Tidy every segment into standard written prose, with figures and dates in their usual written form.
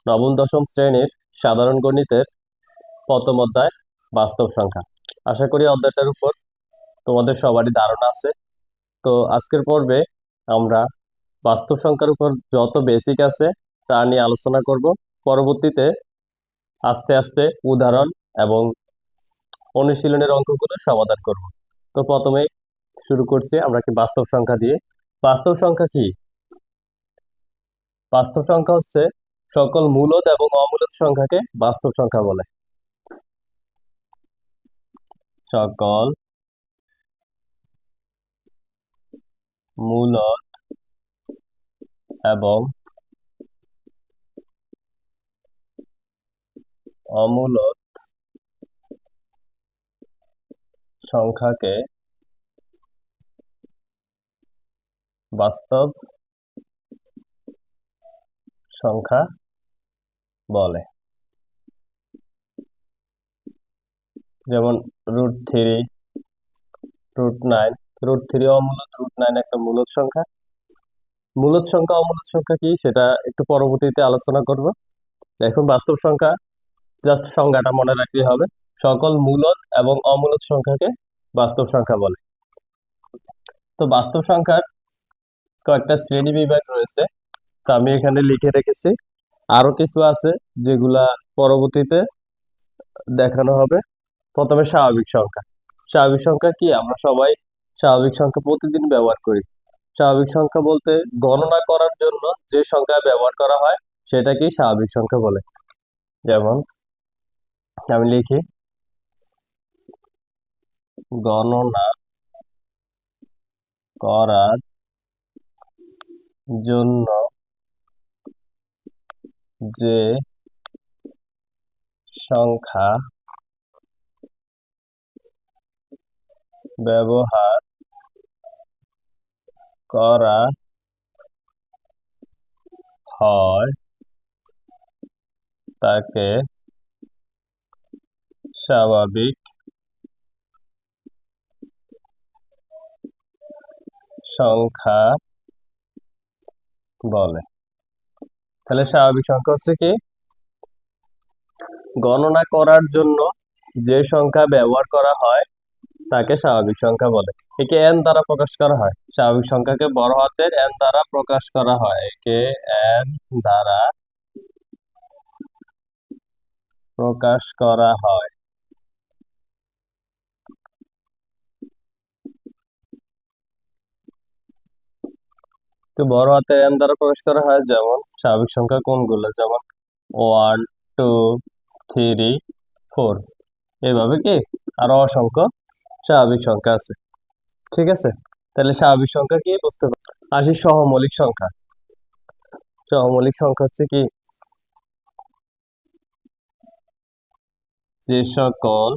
নবম দশম শ্রেণীর সাধারণ গণিতের প্রথম অধ্যায় বাস্তব সংখ্যা। আশা করি অধ্যায়টার উপর তোমাদের সবারই ধারণা আছে। তো আজকের পর্বে আমরা বাস্তব সংখ্যার উপর যত বেসিক আছে তা নিয়ে আলোচনা করব। পরবর্তীতে আস্তে আস্তে উদাহরণ এবং অনুশীলনের অঙ্কগুলো সমাধান করব। তো প্রথমেই শুরু করছি আমরা কি বাস্তব সংখ্যা দিয়ে। বাস্তব সংখ্যা কি? বাস্তব সংখ্যা হচ্ছে সকল মূলদ এবং অমূলদ সংখ্যাকে বাস্তব সংখ্যা বলে। সকল মূলদ এবং অমূলদ সংখ্যাকে বাস্তব সংখ্যা বলে। যেমন √3, √9। √3 অমূলদ, √9 একটা মূলদ সংখ্যা। মূলদ সংখ্যা অমূলদ সংখ্যা কি সেটা একটু পরবর্তীতে আলোচনা করব। এখন বাস্তব সংখ্যা জাস্ট সংজ্ঞাটা মনে রাখলেই হবে। সকল মূলদ এবং অমূলদ সংখ্যাকে বাস্তব সংখ্যা বলে। তো বাস্তব সংখ্যার কয়েকটা শ্রেণী বিভাগ রয়েছে, তো আমি এখানে লিখে রেখেছি। আরো কিছু আছে যেগুলা পরবর্তীতে দেখানো হবে। প্রথমে স্বাভাবিক সংখ্যা। স্বাভাবিক সংখ্যা কি? আমরা সবাই স্বাভাবিক সংখ্যা প্রতিদিন ব্যবহার করি। স্বাভাবিক সংখ্যা বলতে গণনা করার জন্য যে সংখ্যা ব্যবহার করা হয় সেটাকেই স্বাভাবিক সংখ্যা বলে। যেমন আমি লিখি, গণনা করার জন্য যে সংখ্যা ব্যবহার করা হয় তাকে স্বাভাবিক সংখ্যা বলে। তাহলে স্বাভাবিক সংখ্যা হচ্ছে কি? গণনা করার জন্য যে সংখ্যা ব্যবহার করা হয় তাকে স্বাভাবিক সংখ্যা বলে। একে এন দ্বারা প্রকাশ করা হয়। স্বাভাবিক সংখ্যাকে বড় হাতের এন দ্বারা প্রকাশ করা হয়। একে এন দ্বারা প্রকাশ করা হয়। তো বড় হাতের এন দ্বারা প্রকাশ করা হয়। যেমন স্বাভাবিক সংখ্যা কোনগুলো? যেমন 1, 2, 3, 4। এইভাবে কি আরো অসংখ্য স্বাভাবিক সংখ্যা আছে। ঠিক আছে, তাহলে স্বাভাবিক সংখ্যা কি বুঝতে পারছি। আসি সহমৌলিক সংখ্যা। সহমৌলিক সংখ্যা হচ্ছে কি? যে সকল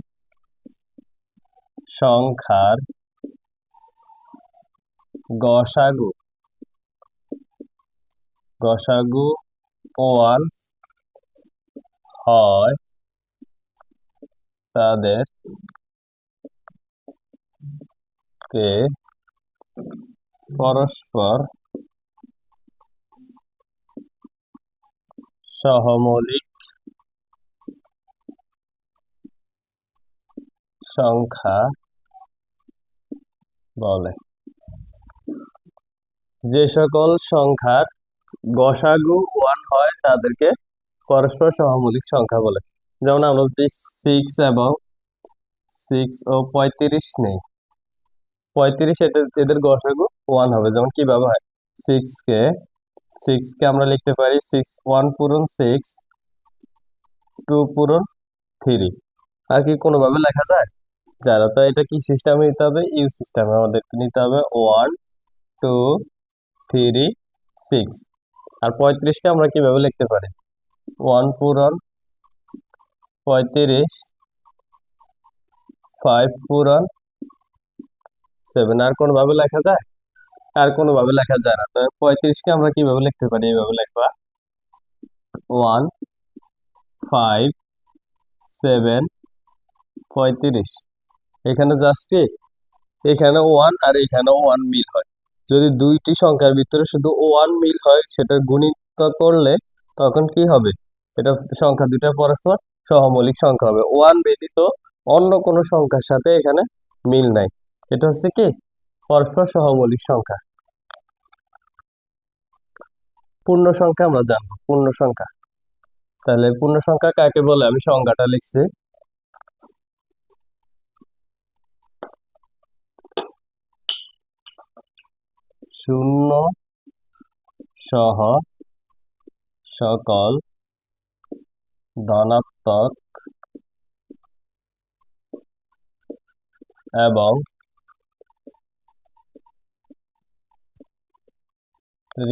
সংখ্যার গসাগু গসাগু 1 হয় তাদেরকে পরস্পর সহমৌলিক সংখ্যা বলে। যে সকল সংখ্যার গসাগু 1 হয় তাদেরকে পরস্পর সহমৌলিক সংখ্যা বলে। যেমন আমরা যদি 6 এবং 6 ও 35 নেই, 35 এদের গসাগু 1 হবে। যেমন কিভাবে হয়? 6 কে আমরা লিখতে পারি 6 1 পূরণ 6, 2 পূরণ 3। আর কি কোনোভাবে লেখা যায়? যারা তো এটা কি সিস্টেমে নিতে হবে? ইউ সিস্টেমে আমাদের নিতে হবে। 1 2 3 6। আর 35কে আমরা কিভাবে লিখতে পারি? 1 পূরণ 35, 5 পূরণ 7। আর কোনোভাবে লেখা যায়? আর কোনোভাবে লেখা যায় না। তো 35কে আমরা কিভাবে লিখতে পারি? এইভাবে লিখবা, 1 5 7 35। এখানে জাস্ট কি এখানে 1 আর এখানে 1 মিল হয়। যদি দুইটি সংখ্যার ভিতরে শুধু 1 মিল হয় সেটা গুণিত করলে তখন কি হবে? এটা সংখ্যা দুইটা পরস্পর সহমৌলিক সংখ্যা হবে, 1 ব্যতীত অন্য কোনো সংখ্যার সাথে এখানে মিল নাই। এটা হচ্ছে কি পরস্পর সহমৌলিক সংখ্যা। পূর্ণ সংখ্যা আমরা জানবো, পূর্ণ সংখ্যা। তাহলে পূর্ণ সংখ্যা কাকে বলে আমি সংজ্ঞাটা লিখছি। শূন্য সহ সকল ধনাত্মক এবং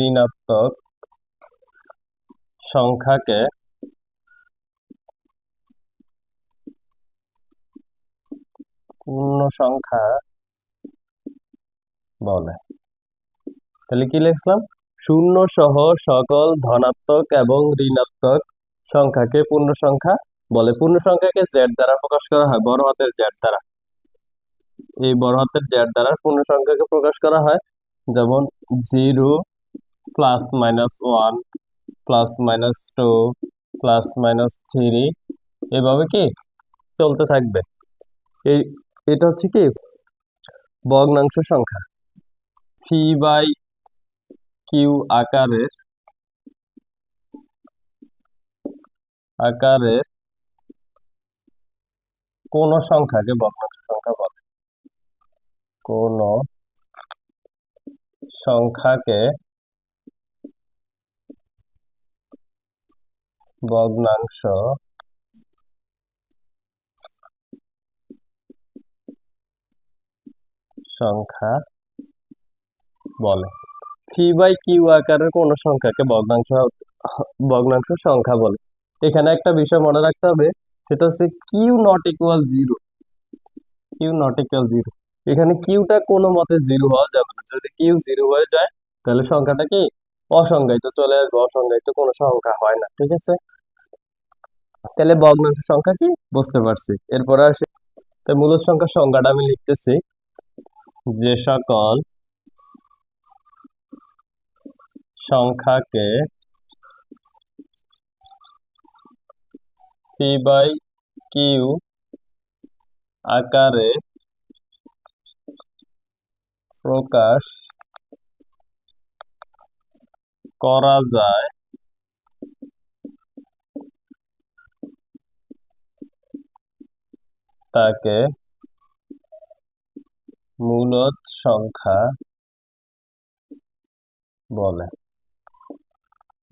ঋণাত্মক সংখ্যাকে পূর্ণ সংখ্যা বলে। তাহলে কি লিখলাম? শূন্য সহ সকল ধনাত্মক এবং ঋণাত্মক সংখ্যাকে পূর্ণ সংখ্যা বলে। পূর্ণ সংখ্যাকে জেড দ্বারা প্রকাশ করা হয়, বড় হাতের জেড দ্বারা। এই বড় হাতের জেড দ্বারা পূর্ণ সংখ্যাকে প্রকাশ করা হয়, যেমন 0 +-1 +-2 +-3, এভাবে কি চলতে থাকবে। এটা হচ্ছে কি ভগ্নাংশ সংখ্যা। পি বাই কিউ আকারের কোন সংখ্যাকে ভগ্নাংশ সংখ্যা বলে? কোন সংখ্যাকে ভগ্নাংশ সংখ্যা বলে। পি বাই কিউ আকারের কোন সংখ্যাকে ভগ্নাংশ সংখ্যা বলে। এখানে একটা বিষয় মনে রাখতে হবে, সেটা হচ্ছে Q not equal 0। Q not equal 0, এখানে কিউটা কোনো মতে 0 হওয়া যাবে না। যদি কিউ 0 হয়ে যায় তাহলে সংখ্যাটা কি অসংজ্ঞায়িত চলে আসবে, অসংজ্ঞায়িত কোনো সংখ্যা হয় না। ঠিক আছে, তাহলে ভগ্নাংশ সংখ্যা কি বুঝতে পারছি। এরপরে আসি, মূলদ সংখ্যার সংজ্ঞাটা আমি লিখতেছি। যে সকল সংখ্যাকে পি বাই কিউ আকারে প্রকাশ করা যায় তাকে মূলদ সংখ্যা বলে।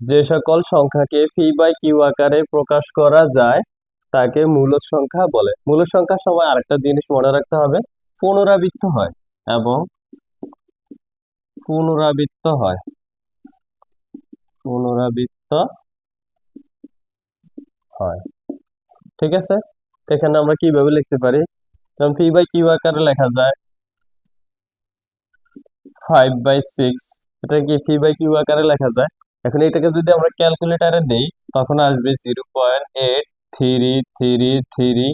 যে সকল সংখ্যাকে পি বাই কিউ আকারে প্রকাশ করা যায় তাকে মূলদ সংখ্যা বলে। মূলদ সংখ্যার সময় আরেকটা জিনিস মনে রাখতে হবে, পুনরাবৃত্ত হয় এবং পুনরাবৃত্ত হয়, পুনরাবৃত্ত হয়। ঠিক আছে, এখানে আমরা কিভাবে লিখতে পারি? যেমন পি বাই কিউ আকারে লেখা যায় 5/6, এটা কি পি বাই কিউ আকারে লেখা যায়। এখন এটাকে যদি আমরা ক্যালকুলেটারে দেই তখন আসবে 0.8333,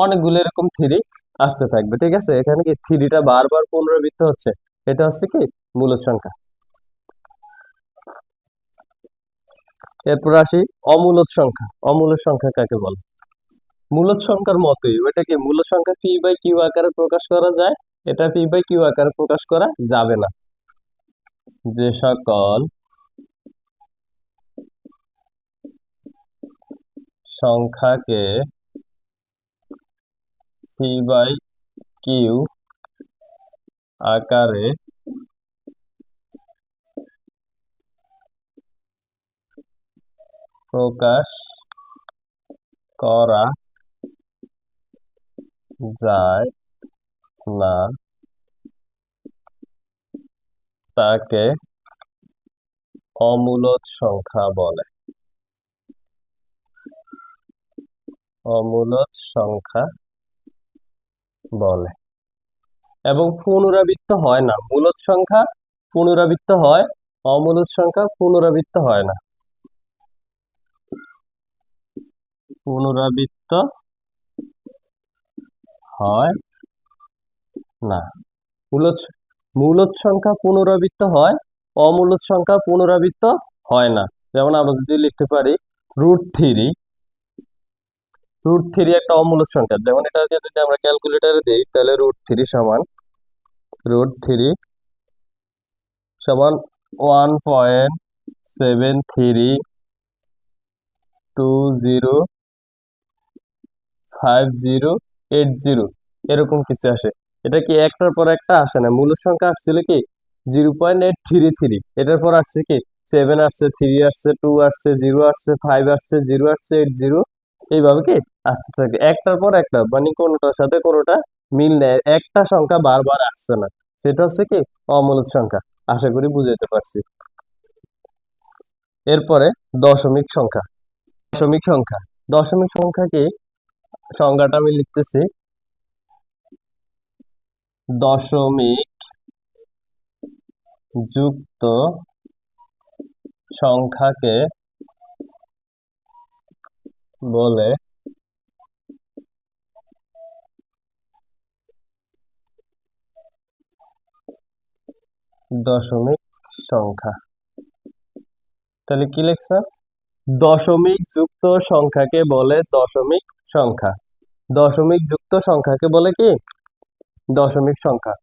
অনেকগুলো এরকম 3 আসতে থাকবে। ঠিক আছে, এখানে কি 3টা বারবার পুনরাবৃত্ত হচ্ছে, এটা হচ্ছে কি মূলদ সংখ্যা। এরপর আসি অমূলদ সংখ্যা। অমূলদ সংখ্যা কাকে বলে? মূলদ সংখ্যার মতোই ওইটা কি মূলদ সংখ্যা পি বাই কিউ আকারে প্রকাশ করা যায়, এটা পি বাই কিউ আকারে প্রকাশ করা যাবে না। যে সকল সংখ্যাকে পি বাই কিউ আকারে প্রকাশ করা যায় না তাকে অমূলদ সংখ্যা বলে। অমূলদ সংখ্যা বলে। এবং পুনরাবৃত্ত হয় না। মূলদ সংখ্যা পুনরাবৃত্ত হয়, অমূলদ সংখ্যা পুনরাবৃত্ত হয় না। পুনরাবৃত্ত হয় না। মূলদ মূলদ সংখ্যা পুনরাবৃত্ত হয়, অমূলদ সংখ্যা পুনরাবৃত্ত হয় না। যেমন আমরা যদি লিখতে পারি √3। √3 একটা অমূলদ সংখ্যা, যেমন এটাকে যদি আমরা ক্যালকুলেটরে দিই তাহলে √3 সমান √3 সমান 1.73205080 এরকম কিছু আসে। এটা কি একটার পর একটা আসে না, মূল সংখ্যা আসছিল কি 0.833, এটার পর আসছে কি 7 আসছে, 3 আসছে, 2 আসছে, 0 আসছে, 5 আসছে, 0 আসছে, 80 এইভাবে কি আসতে থাকে একটার পর একটা, মানে কোনোটার সাথে কোনোটা মিল নেই, একটা সংখ্যা বারবার আসছে না, সেটা হচ্ছে কি অমূলদ সংখ্যা। আশা করি বুঝাইতে পারছি। এরপরে দশমিক সংখ্যা। দশমিক সংখ্যা, দশমিক সংখ্যা কি, সংজ্ঞাটা আমি লিখতেছি। দশমিক যুক্ত সংখ্যাকে বলে দশমিক সংখ্যা। তাহলে কি লিখছে, দশমিক যুক্ত সংখ্যাকে বলে দশমিক সংখ্যা। দশমিক যুক্ত সংখ্যাকে বলে কি দশমিক সংখ্যা।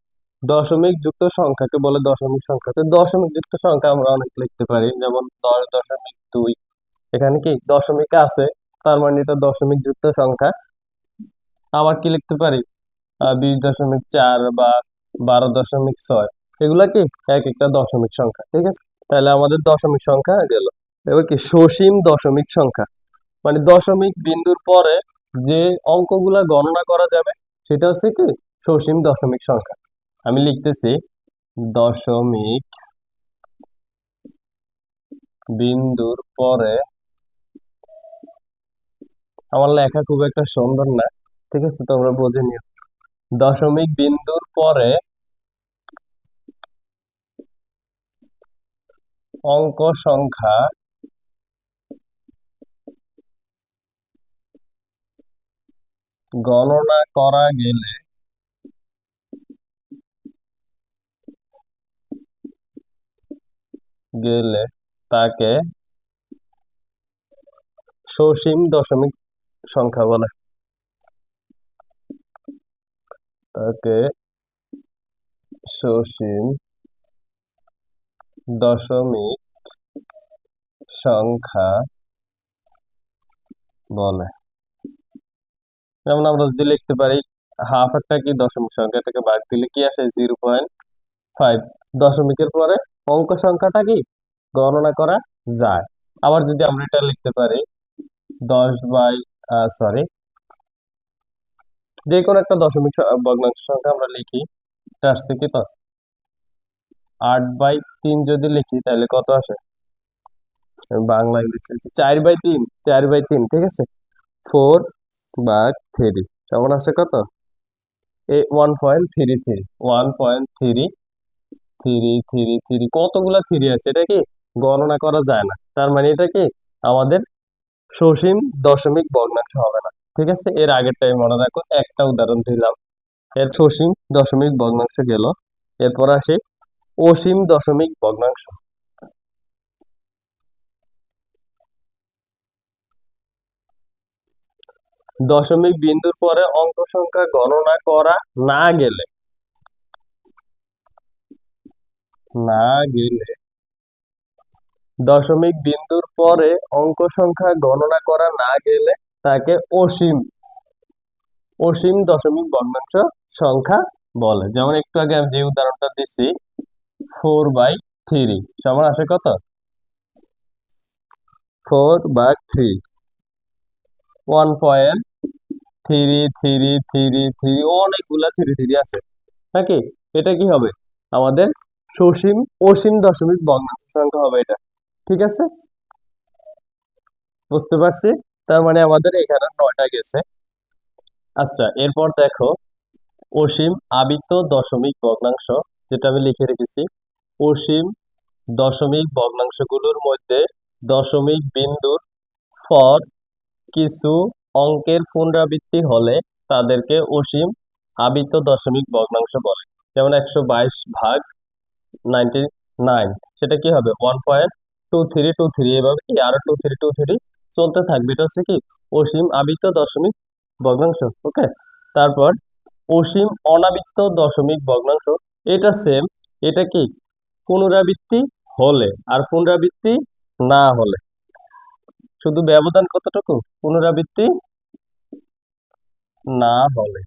দশমিক যুক্ত সংখ্যাকে বলে দশমিক সংখ্যা। তো দশমিক যুক্ত সংখ্যা আমরা অনেক লিখতে পারি, যেমন 10.2, এখানে কি দশমিক আছে, তার মানে এটা দশমিক যুক্ত সংখ্যা। আবার কি লিখতে পারি 20.4 বা 12.6, এগুলা কি এক একটা দশমিক সংখ্যা, ঠিক আছে। তাহলে আমাদের দশমিক সংখ্যা গেল। এবার কি সসীম দশমিক সংখ্যা, মানে দশমিক বিন্দুর পরে যে অঙ্কগুলা গণনা করা যাবে সেটা হচ্ছে কি সসীম দশমিক সংখ্যা। আমি লিখতেছি দশমিক বিন্দুর পরে, আমার লেখা খুব একটা সুন্দর না, ঠিক আছে, তোমরা বুঝে নিও। দশমিক বিন্দুর পরে অঙ্ক সংখ্যা গণনা করা গেলে গেলে তাকে সসীম দশমিক সংখ্যা বলে। তাকে সসীম দশমিক সংখ্যা বলে। যেমন আমরা যদি লিখতে পারি হাফ একটা কি দশমিক সংখ্যা, এটাকে ভাগ দিলে কি আসে 0.5। দশমিকের পরে অঙ্ক সংখ্যাটা কি গণনা করা যায়। আবার যদি আমরা এটা লিখতে পারি 10/, যে কোনো একটা দশমিক ভগ্নাংশ সংখ্যা আমরা লিখি, এটা আসছে কি তো 8/3 যদি লিখি তাহলে কত আসে, আমি বাংলা ইংলিশ 4/3, 4/3, ঠিক আছে। 4/3 সমান আসে কত, 1.33, 1.3333, কতগুলা থ্রি আছে এটা কি গণনা করা যায় না, তার মানে এটা কি আমাদের সসীম দশমিক ভগ্নাংশ হবে না, ঠিক আছে। এর আগেরটাই মনে রাখো, একটা উদাহরণ দিলাম, এর সসীম দশমিক ভগ্নাংশ গেল। এরপর আসে অসীম দশমিক ভগ্নাংশ। দশমিক বিন্দুর পরে অঙ্ক সংখ্যা গণনা করা না গেলে না গেলে দশমিক বিন্দুর পরে অঙ্ক সংখ্যা গণনা করা না গেলে তাকে অসীম অসীম দশমিক ভগ্নাংশ সংখ্যা বলে। যেমন একটু আগে আমি যে উদাহরণটা দিচ্ছি 4/3 সমান আসে কত, 4/3, 1.3333, অনেকগুলা থ্রি থ্রি আছে নাকি, এটা কি হবে আমাদের সসীম অসীম দশমিক ভগ্নাংশ সংখ্যা হবে এটা, ঠিক আছে। বুঝতে পারছি, তার মানে আমাদের এখানে 9টা গেছে। আচ্ছা, এরপর দেখো অসীম আবৃত দশমিক ভগ্নাংশ, যেটা আমি লিখে রেখেছি। অসীম দশমিক ভগ্নাংশগুলোর মধ্যে দশমিক বিন্দুর পর কিছু অঙ্কের পুনরাবৃত্তি হলে তাদেরকে অসীম আবৃত দশমিক ভগ্নাংশ বলে। যেমন 122/99, সেটা কি হবে 1.2323, এভাবে কি আরো 2323 চলতে থাকবে। এটা হচ্ছে কি অসীম আবৃত দশমিক ভগ্নাংশ। ওকে, তারপর অসীম অনাবৃত্ত দশমিক ভগ্নাংশ, এটা সেম। এটা কি পুনরাবৃত্তি হলে আর পুনরাবৃত্তি না হলে, শুধু ব্যবধান কতটুকু, পুনরাবৃত্তি না হলে,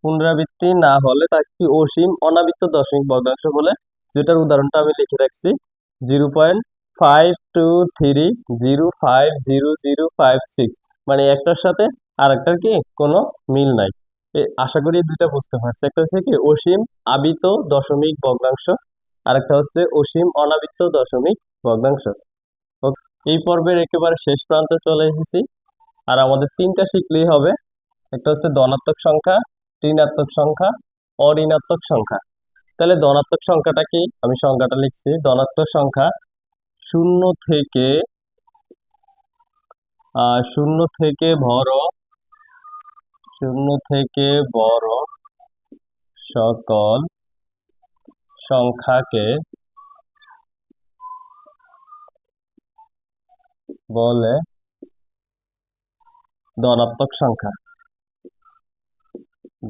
পুনরাবৃত্তি না হলে তাকে কি অসীম অনাবৃত্ত দশমিক ভগ্নাংশ বলে। যেটার উদাহরণটা আমি লিখে রাখছি, 0.5230050056, মানে একটার সাথে আরেকটার কি কোনো মিল নাই। আশা করি দুইটা বুঝতে পারছি। একটা হচ্ছে কি অসীম আবৃত দশমিক ভগ্নাংশ, আর একটা হচ্ছে অসীম অনাবৃত্ত দশমিক ভগ্নাংশ। ওকে, এই পর্বের একেবারে শেষ প্রান্তে চলে এসেছি। আর আমাদের তিনটা শিখলেই হবে। একটা হচ্ছে ধনাত্মক সংখ্যা, ঋণাত্মক সংখ্যা, অঋণাত্মক সংখ্যা। তাহলে ধনাত্মক সংখ্যাটা কি, আমি সংখ্যাটা লিখছি। ধনাত্মক সংখ্যা শূন্য থেকে শূন্য থেকে বড়, শূন্য থেকে বড় সকল সংখ্যাকে বলে ধনাত্মক সংখ্যা।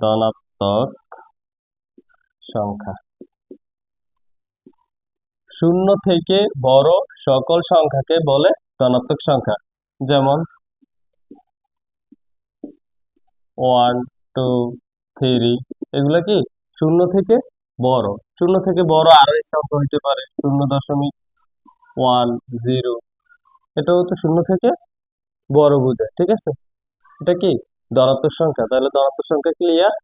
ধনাত্মক সংখ্যা শূন্য থেকে বড় সকল সংখ্যাকে বলে ধনাত্মক সংখ্যা। যেমন 1 2 3, এগুলা কি শূন্য থেকে বড়। শূন্য থেকে বড় আরো সংখ্যা হইতে পারে 0.10, এটা হচ্ছে শূন্য থেকে বড় বোঝায়। ঠিক আছে, এটা কি ধনাত্মক সংখ্যা। তাহলে ধনাত্মক সংখ্যা ক্লিয়ার।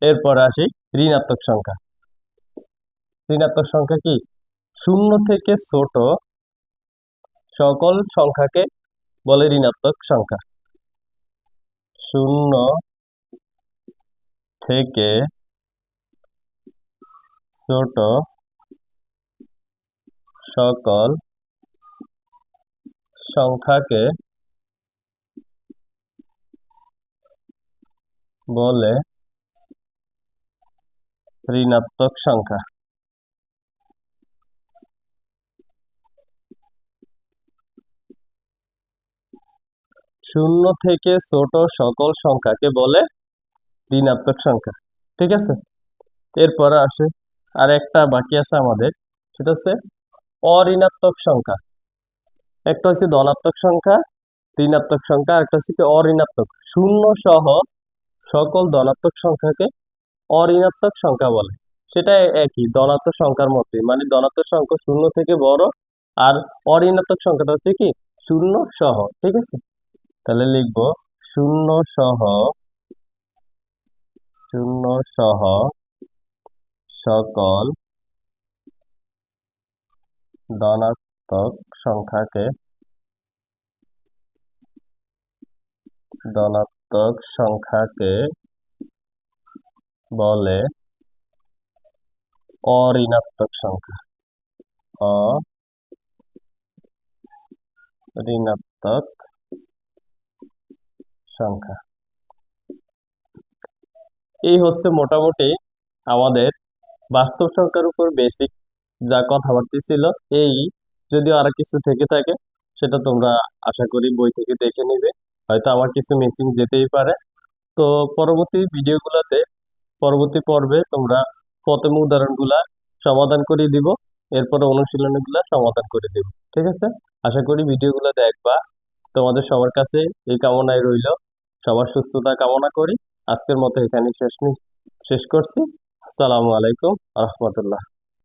এরপর আসি ঋণাত্মক সংখ্যা। ঋণাত্মক সংখ্যা কি শূন্য থেকে ছোট সকল সংখ্যাকে বলে ঋণাত্মক সংখ্যা। শূন্য থেকে ছোট সকল সংখ্যাকে বলে ঋণাত্মক সংখ্যা। শূন্য থেকে ছোট সকল সংখ্যাকে বলে ঋণাত্মক সংখ্যা। ঠিক আছে, এরপরে আসে আর একটা বাকি আছে আমাদের, সেটা হচ্ছে অঋণাত্মক সংখ্যা। একটা হচ্ছে ধনাত্মক সংখ্যা, ঋণাত্মক সংখ্যা, আর একটা হচ্ছে কি অঋণাত্মক। শূন্য সহ সকল ধনাত্মক সংখ্যাকে অঋণাত্মক সংখ্যা বলে। সেটা একই ধনাত্মক সংখ্যার মতোই, মানে ধনাত্মক সংখ্যা শূন্য থেকে বড়, আর অঋণাত্মক সংখ্যাটা হচ্ছে কি শূন্য সহ। ঠিক আছে, তাহলে লিখবো শূন্য সহ, শূন্য সহ সকল ধনাত্মক সংখ্যাকে, ধনাত্মক সংখ্যাকে বলে অঋণাত্মক সংখ্যা। অঋণাত্মক সংখ্যা। এই হচ্ছে মোটামুটি আমাদের বাস্তব সংখ্যার উপর বেসিক যা কথাবার্তা ছিল। এই যদি আরো কিছু থেকে থাকে সেটা তোমরা আশা করি বই থেকে দেখে নিবে, হয়তো আমার কিছু মিসিং যেতেই পারে। তো পরবর্তী ভিডিওগুলোতে, পরবর্তী পর্বে তোমরা প্রথম উদাহরণগুলা সমাধান করে দিব, এরপরে অনুশীলনীগুলা সমাধান করে দিব। ঠিক আছে, আশা করি ভিডিওগুলো দেখবা। তোমাদের সবার কাছে এই কামনাই রইল। সবার সুস্থতা কামনা করি। আজকের মতো এখানে শেষ করছি। আসসালামু আলাইকুম রহমতুল্লাহ।